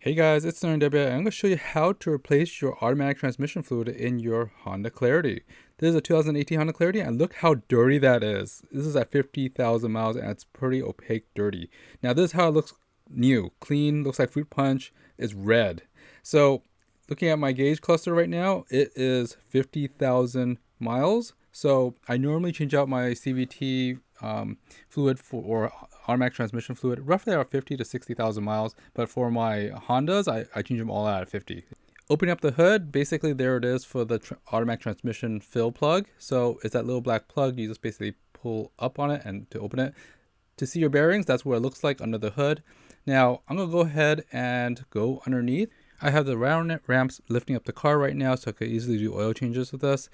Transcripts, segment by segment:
Hey guys, it's W. I'm going to show you how to replace your automatic transmission fluid in your Honda Clarity. This is a 2018 Honda Clarity, and look how dirty that is. This is at 50,000 miles, and it's pretty opaque dirty. Now this is how it looks new. Clean, looks like fruit punch, is red. So looking at my gauge cluster right now, it is 50,000 miles. So I normally change out my CVT fluid or automatic transmission fluid roughly around 50 to 60,000 miles, but for my Hondas I change them all out at 50. Opening up the hood, basically there it is for the automatic transmission fill plug. So it's that little black plug. You just basically pull up on it and to open it. To see your bearings, that's what it looks like under the hood. Now I'm gonna go ahead and go underneath. I have the round ramps lifting up the car right now, so I could easily do oil changes with this.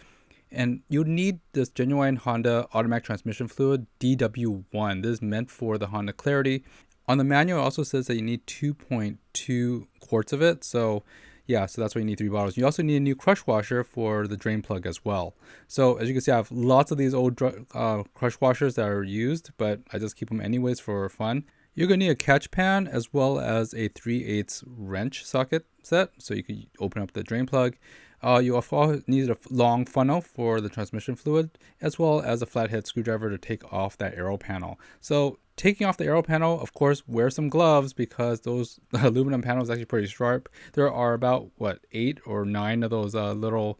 And you need this genuine Honda automatic transmission fluid, DW1. This is meant for the Honda Clarity. On the manual, it also says that you need 2.2 quarts of it. So yeah, so that's why you need 3 bottles. You also need a new crush washer for the drain plug as well. So as you can see, I have lots of these old crush washers that are used, but I just keep them anyways for fun. You're going to need a catch pan as well as a 3/8 wrench socket set, so you can open up the drain plug. You also need a long funnel for the transmission fluid, as well as a flathead screwdriver to take off that aero panel. So taking off the aero panel, of course, wear some gloves because those aluminum panels are actually pretty sharp. There are about, 8 or 9 of those little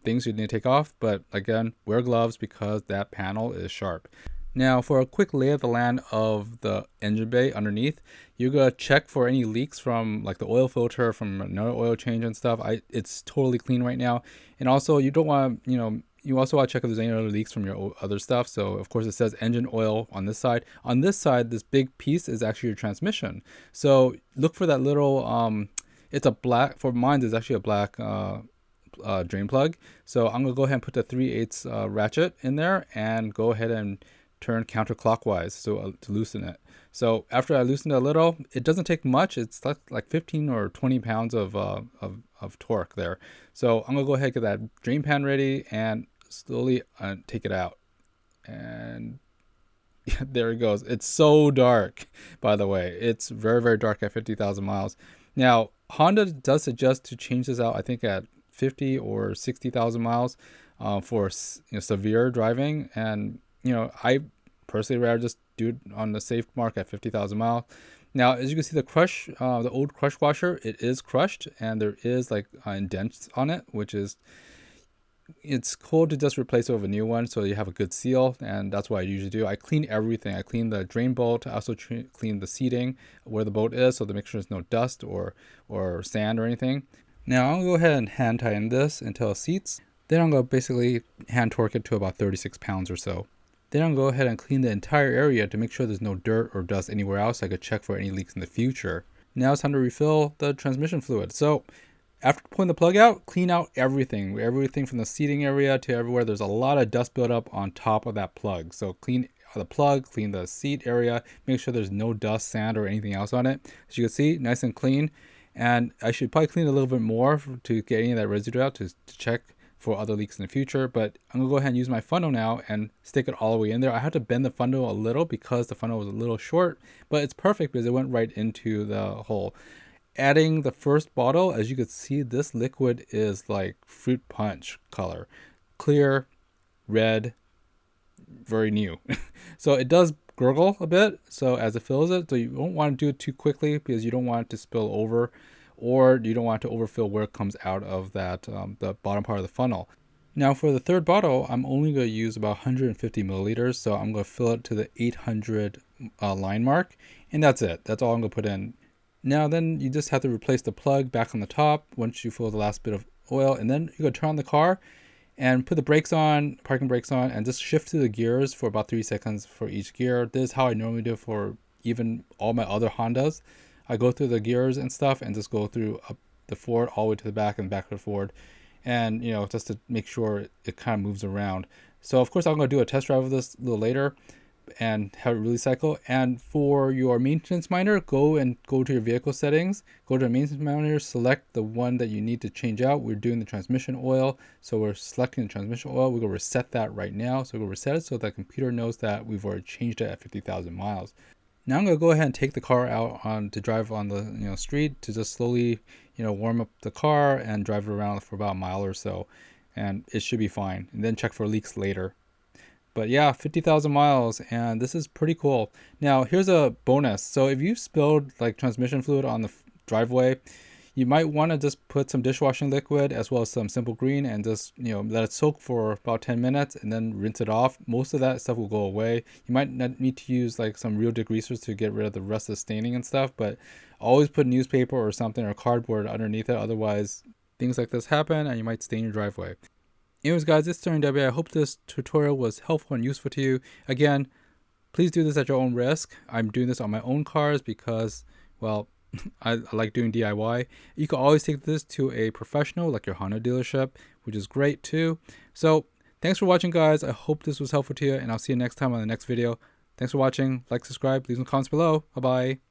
things you need to take off. But again, wear gloves because that panel is sharp. Now, for a quick lay of the land of the engine bay underneath, you're gonna check for any leaks from like the oil filter from another oil change and stuff. It's totally clean right now, and also you don't want you also want to check if there's any other leaks from your other stuff. So of course it says engine oil on this side. On this side, this big piece is actually your transmission. So look for that little it's a black, for mine there's actually a black drain plug. So I'm gonna go ahead and put the 3/8 ratchet in there and go ahead and turn counterclockwise to loosen it. So after I loosen it a little, it doesn't take much. It's like 15 or 20 pounds of torque there. So I'm gonna go ahead and get that drain pan ready and slowly take it out. And there it goes. It's so dark, by the way. It's very, very dark at 50,000 miles. Now, Honda does suggest to change this out, I think at 50 or 60,000 miles for severe driving. And I personally rather just do it on the safe mark at 50,000 miles. Now, as you can see, the old crush washer, it is crushed, and there is like indents on it, which is, it's cool to just replace it with a new one so you have a good seal, and that's what I usually do. I clean everything. I clean the drain bolt. I also clean the seating where the bolt is, so to make sure there's no dust or sand or anything. Now, I'm going to go ahead and hand tighten this until it seats. Then I'm going to basically hand torque it to about 36 pounds or so. Then I'll go ahead and clean the entire area to make sure there's no dirt or dust anywhere else so I could check for any leaks in the future. Now it's time to refill the transmission fluid. So after pulling the plug out, clean out everything from the seating area to everywhere. There's a lot of dust buildup on top of that plug. So clean the plug, clean the seat area, make sure there's no dust, sand, or anything else on it. As you can see, nice and clean. And I should probably clean it a little bit more to get any of that residue out to check for other leaks in the future. But I'm gonna go ahead and use my funnel now and stick it all the way in there. I had to bend the funnel a little because the funnel was a little short, but it's perfect because it went right into the hole. Adding the first bottle, as you can see, this liquid is like fruit punch color, clear, red, very new. So it does gurgle a bit so as it fills it, so you don't want to do it too quickly because you don't want it to spill over, or you don't want to overfill where it comes out of that the bottom part of the funnel. Now for the third bottle, I'm only going to use about 150 milliliters, so I'm going to fill it to the 800 line mark, and that's it. That's all I'm going to put in. Now then you just have to replace the plug back on the top once you fill the last bit of oil, and then you're going to turn on the car and put the brakes on, parking brakes on, and just shift to the gears for about 3 seconds for each gear. This is how I normally do it for even all my other Hondas. I go through the gears and stuff and just go through up the forward all the way to the back and back to the forward, and just to make sure it kind of moves around. So of course I'm going to do a test drive of this a little later and have it really cycle. And for your maintenance monitor, go to your vehicle settings, go to the maintenance monitor, select the one that you need to change out. We're doing the transmission oil, so we're selecting the transmission oil. We're going to reset that right now. So we'll reset it so that the computer knows that we've already changed it at 50,000 miles. Now I'm gonna go ahead and take the car out to drive on the street to just slowly warm up the car and drive it around for about a mile or so, and it should be fine. And then check for leaks later. But yeah, 50,000 miles, and this is pretty cool. Now here's a bonus. So if you spilled like transmission fluid on the driveway, you might want to just put some dishwashing liquid as well as some simple green and just let it soak for about 10 minutes and then rinse it off. Most of that stuff will go away. You might not need to use like some real degreasers to get rid of the rest of the staining and stuff, but always put newspaper or something or cardboard underneath it. Otherwise things like this happen and you might stain your driveway. Anyways guys, this is Sterling W. I hope this tutorial was helpful and useful to you. Again, please do this at your own risk. I'm doing this on my own cars because, well, I like doing DIY. You can always take this to a professional like your Honda dealership, which is great too. So thanks for watching guys. I hope this was helpful to you, and I'll see you next time on the next video. Thanks for watching. Like, subscribe, leave some comments below. Bye bye.